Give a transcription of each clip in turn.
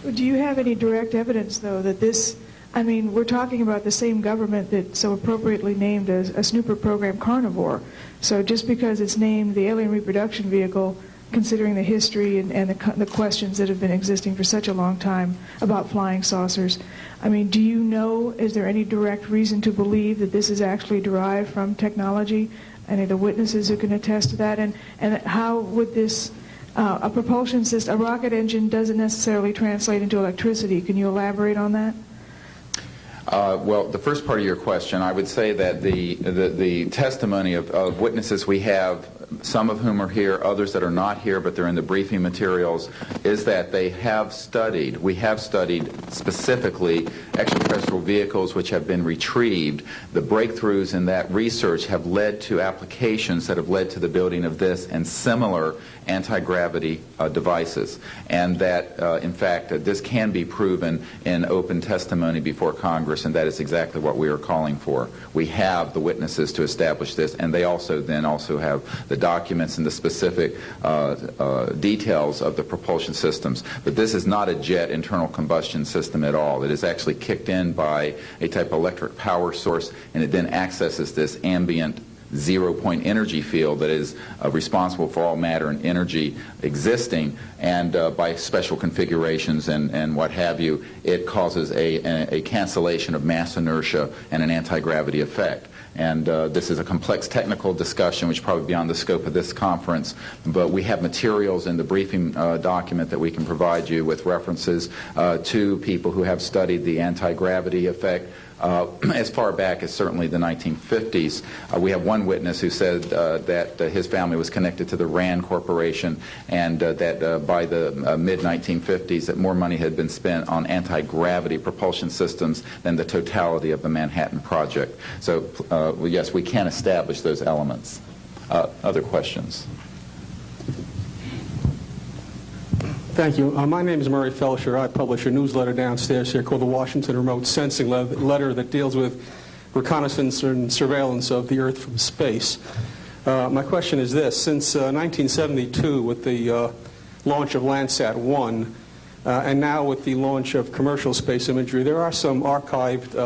Do you have any direct evidence, though, that this, I mean, we're talking about the same government that so appropriately named a snooper program Carnivore. So just because it's named the Alien Reproduction Vehicle, considering the history and the questions that have been existing for such a long time about flying saucers, I mean, do you know, is there any direct reason to believe that this is actually derived from technology? Any of the witnesses who can attest to that? And how would this, a propulsion system, a rocket engine doesn't necessarily translate into electricity. Can you elaborate on that? Well, the first part of your question, I would say that the testimony of witnesses we have, some of whom are here, others that are not here, but they're in the briefing materials, is that they have studied, we have studied specifically extraterrestrial vehicles which have been retrieved. The breakthroughs in that research have led to applications that have led to the building of this and similar anti-gravity devices. And that, in fact, this can be proven in open testimony before Congress, and that is exactly what we are calling for. We have the witnesses to establish this, and they also have the documents and the specific details of the propulsion systems. But this is not a jet internal combustion system at all. It is actually kicked in by a type of electric power source, and it then accesses this ambient zero-point energy field that is responsible for all matter and energy existing, and by special configurations and what have you, it causes a cancellation of mass inertia and an anti-gravity effect. And this is a complex technical discussion which is probably beyond the scope of this conference, but we have materials in the briefing document that we can provide you with references to people who have studied the anti-gravity effect as far back as certainly the 1950s. We have one witness who said that his family was connected to the RAND Corporation, and that by the mid-1950s that more money had been spent on anti-gravity propulsion systems than the totality of the Manhattan Project. So yes, we can establish those elements. Other questions? Thank you. My name is Murray Felsher. I publish a newsletter downstairs here called the Washington Remote Sensing Letter that deals with reconnaissance and surveillance of the Earth from space. My question is this. Since 1972, with the launch of Landsat 1, and now with the launch of commercial space imagery, there are some archived,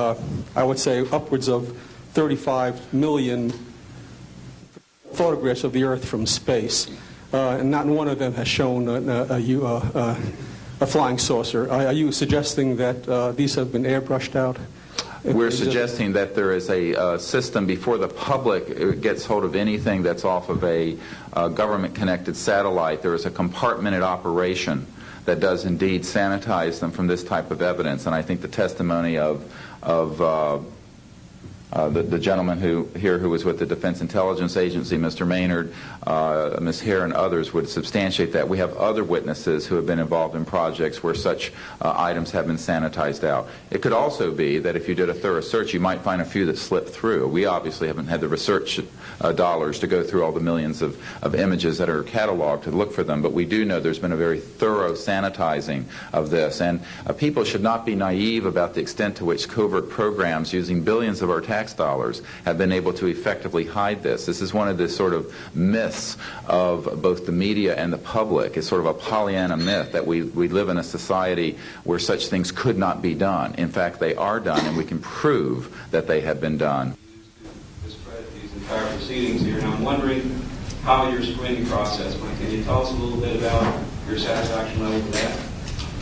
I would say, upwards of 35 million photographs of the Earth from space. And not one of them has shown a flying saucer. Are you suggesting that these have been airbrushed out? We're suggesting that there is a system before the public gets hold of anything that's off of a government-connected satellite. There is a compartmented operation that does indeed sanitize them from this type of evidence. And I think the testimony of the gentleman who was with the Defense Intelligence Agency, Mr. Maynard, Ms. Hare, and others would substantiate that. We have other witnesses who have been involved in projects where such items have been sanitized out. It could also be that if you did a thorough search, you might find a few that slipped through. We obviously haven't had the research dollars to go through all the millions of images that are cataloged to look for them, but we do know there's been a very thorough sanitizing of this. And people should not be naive about the extent to which covert programs using billions of our tax dollars have been able to effectively hide this. This is one of the sort of myths of both the media and the public. It's sort of a Pollyanna myth that we live in a society where such things could not be done. In fact, they are done, and we can prove that they have been done. Discredit these entire proceedings here, and I'm wondering how your screening process went. Can you tell us a little bit about your satisfaction level with that?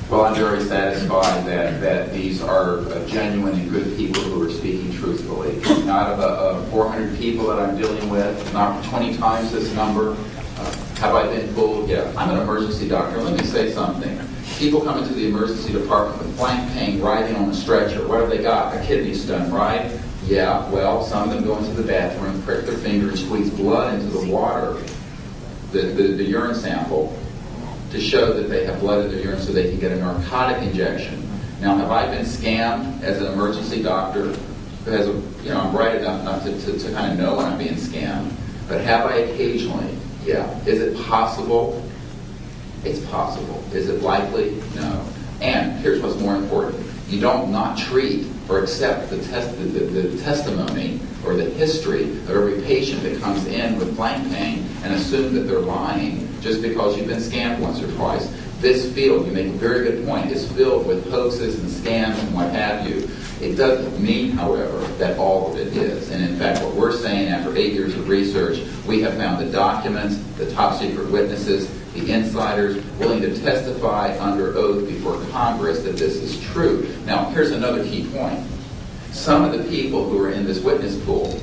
Well, I'm very satisfied that these are genuine and good people who are speaking truthfully. Out of 400 people that I'm dealing with, not 20 times this number, have I been fooled? Yeah. I'm an emergency doctor. Let me say something. People come into the emergency department with flank pain, writhing on a stretcher. What have they got? A kidney stone, right? Yeah, well, some of them go into the bathroom, prick their finger, and squeeze blood into the water, the urine sample, to show that they have blood in their urine so they can get a narcotic injection. Now, have I been scammed as an emergency doctor who has I'm bright enough not to kind of know when I'm being scammed, but have I occasionally? Yeah. Is it possible? It's possible. Is it likely? No. And here's what's more important. You don't not treat or accept the testimony or the history of every patient that comes in with flank pain and assume that they're lying just because you've been scammed once or twice. this field, you make a very good point, is filled with hoaxes and scams and what have you. It doesn't mean, however, that all of it is. And in fact, what we're saying after 8 years of research, we have found the documents, the top secret witnesses, the insiders willing to testify under oath before Congress that this is true. Now, here's another key point. Some of the people who are in this witness pool,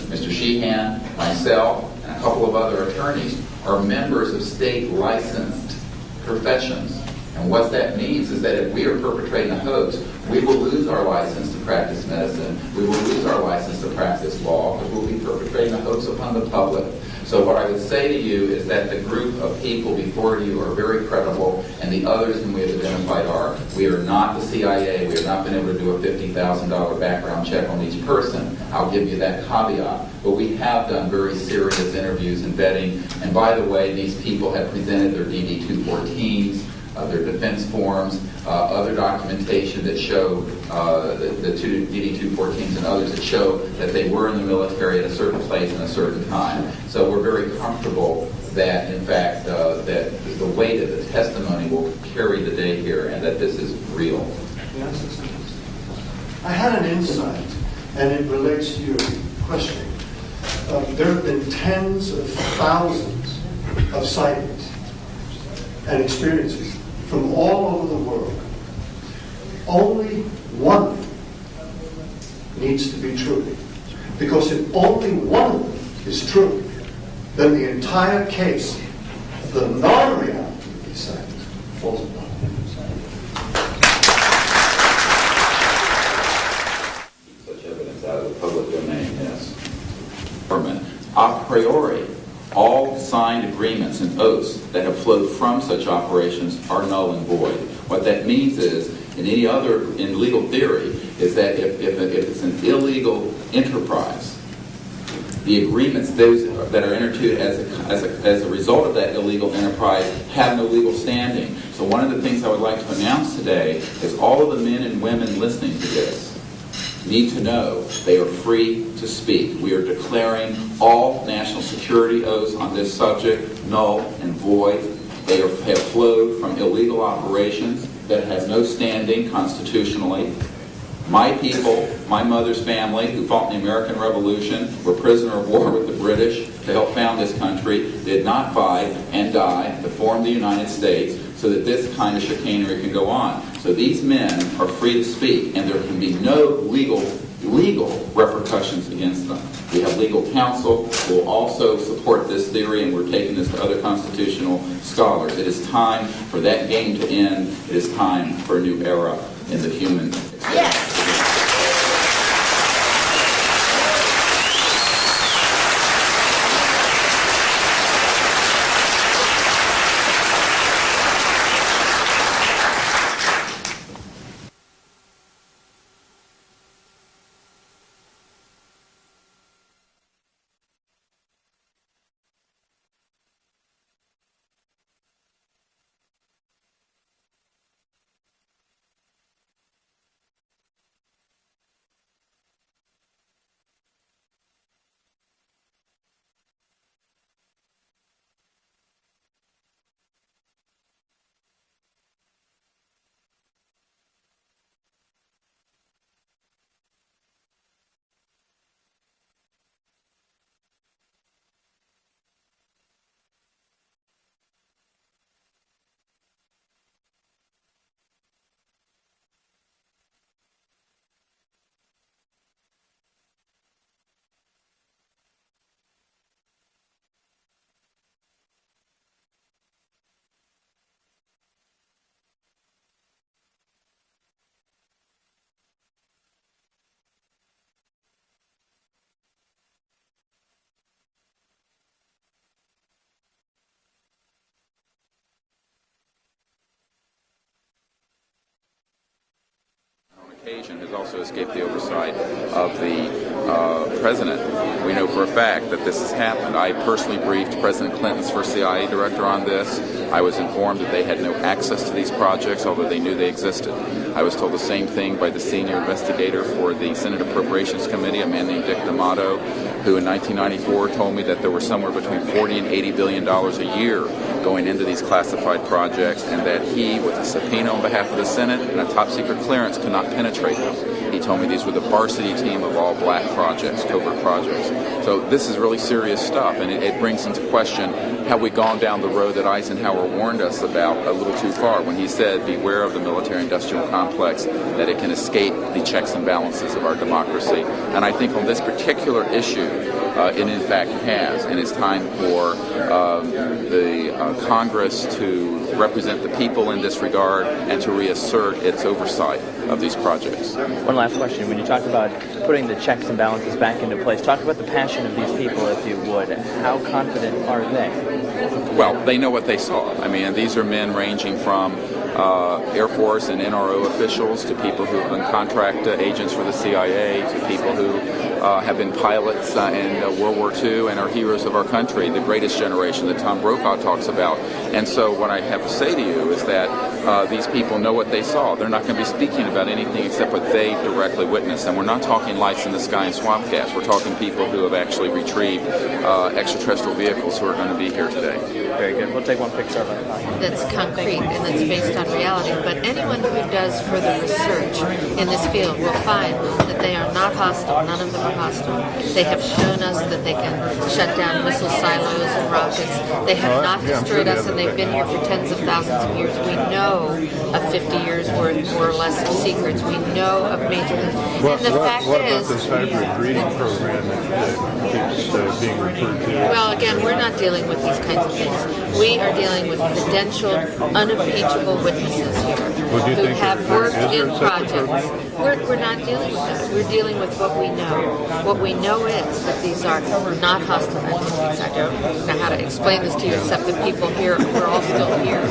Mr. Sheehan, myself, and a couple of other attorneys, are members of state licensed professions. And what that means is that if we are perpetrating a hoax, we will lose our license to practice medicine, we will lose our license to practice law, because we'll be perpetrating a hoax upon the public. So what I would say to you is that the group of people before you are very credible, and the others whom we have identified are. We are not the CIA. We have not been able to do a $50,000 background check on each person. I'll give you that caveat. But we have done very serious interviews and vetting. And by the way, these people have presented their DD-214s, their defense forms, other documentation that show the two DD-214s and others that show that they were in the military at a certain place and a certain time. So we're very comfortable that, in fact, that the weight of the testimony will carry the day here and that this is real. I had an insight, and it relates to your question. There have been tens of thousands of sightings and experiences from all over the world. Only one needs to be true. Because if only one of them is true, then the entire case, the non-reality of these sightings, falls apart. Such evidence out of the public domain, yes. A priori, all signed agreements and oaths that have flowed from such operations are null and void. What that means is, in legal theory, is that if it's an illegal enterprise, the agreements those that are entered into as a result of that illegal enterprise have no legal standing. So one of the things I would like to announce today is all of the men and women listening to this need to know they are free to speak. We are declaring all national security oaths on this subject null and void. They have flowed from illegal operations that has no standing constitutionally. My people, my mother's family, who fought in the American Revolution, were prisoner of war with the British to help found this country, did not fight and die to form the United States so that this kind of chicanery can go on. So these men are free to speak, and there can be no legal repercussions against them. We have legal counsel who will also support this theory, and we're taking this to other constitutional scholars. It is time for that game to end. It is time for a new era in the human experience. Yes. Occasion has also escaped the oversight of the president. We know for a fact that this has happened. I personally briefed President Clinton's first CIA director on this. I was informed that they had no access to these projects, although they knew they existed. I was told the same thing by the senior investigator for the Senate Appropriations Committee, a man named Dick D'Amato, who in 1994 told me that there were somewhere between $40 and $80 billion a year going into these classified projects, and that he, with a subpoena on behalf of the Senate and a top-secret clearance, could not penetrate them. He told me these were the varsity team of all black projects, covert projects. So this is really serious stuff, and it brings into question, have we gone down the road that Eisenhower warned us about a little too far when he said, beware of the military-industrial complex, that it can escape the checks and balances of our democracy. And I think on this particular issue, it in fact has, and it's time for the Congress to represent the people in this regard and to reassert its oversight of these projects. One last question. When you talk about putting the checks and balances back into place, talk about the passion of these people, if you would. How confident are they? Well, they know what they saw. I mean, these are men ranging from Air Force and NRO officials to people who have been contract agents for the CIA to people who have been pilots in World War II and are heroes of our country, the greatest generation that Tom Brokaw talks about. And so what I have to say to you is that these people know what they saw. They're not going to be speaking about anything except what they directly witnessed. And we're not talking lights in the sky and swamp gas. We're talking people who have actually retrieved extraterrestrial vehicles who are going to be here today. Very good. We'll take one picture of it. That's concrete and that's based on reality. But anyone who does further research in this field will find that they are not hostile. None of them are hostile. They have shown us that they can shut down missile silos and rockets. They have not destroyed us, and they've been here for tens of thousands of years. We know of 50 years worth, more or less, of secrets. We know of major... And the fact what is... What about this hybrid breeding program that keeps being referred to? Well, again, we're not dealing with these kinds of things. We are dealing with credentialed, unimpeachable witnesses here who have worked in projects. We're not dealing with that. We're dealing with what we know. What we know is that these are not hostile entities. I don't know how to explain this to you except that people here, we're all still here.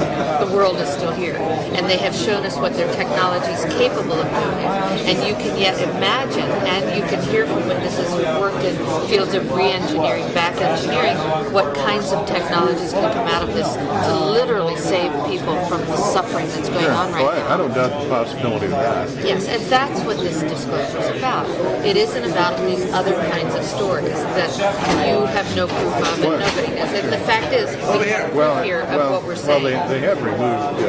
The world is still here. And they have shown us what their technology is capable of doing. And you can yet imagine, and you can hear from witnesses who've worked in fields of re-engineering, back engineering, what kinds of technologies can come out of this to literally save people from the suffering that's going on right now. I don't doubt the possibility of that. Yes, and that's what this disclosure is about. It isn't about these other kinds of stories that you have no proof of and nobody knows. And the fact is, we have proof here of what we're saying. Well, they have removed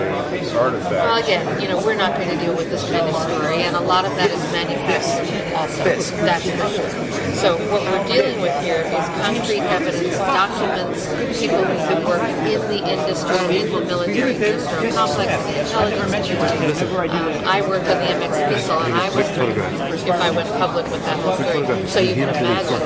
artifacts. Well, again, we're not going to deal with this kind of story, and a lot of that is manufactured also. That's for sure. So what we're dealing with here is concrete evidence, documents, people who've been working in the industry, in the military industrial complex, in the intelligence industry. I worked on the MX missile, and I was threatened if I went public with that whole story. So you can imagine.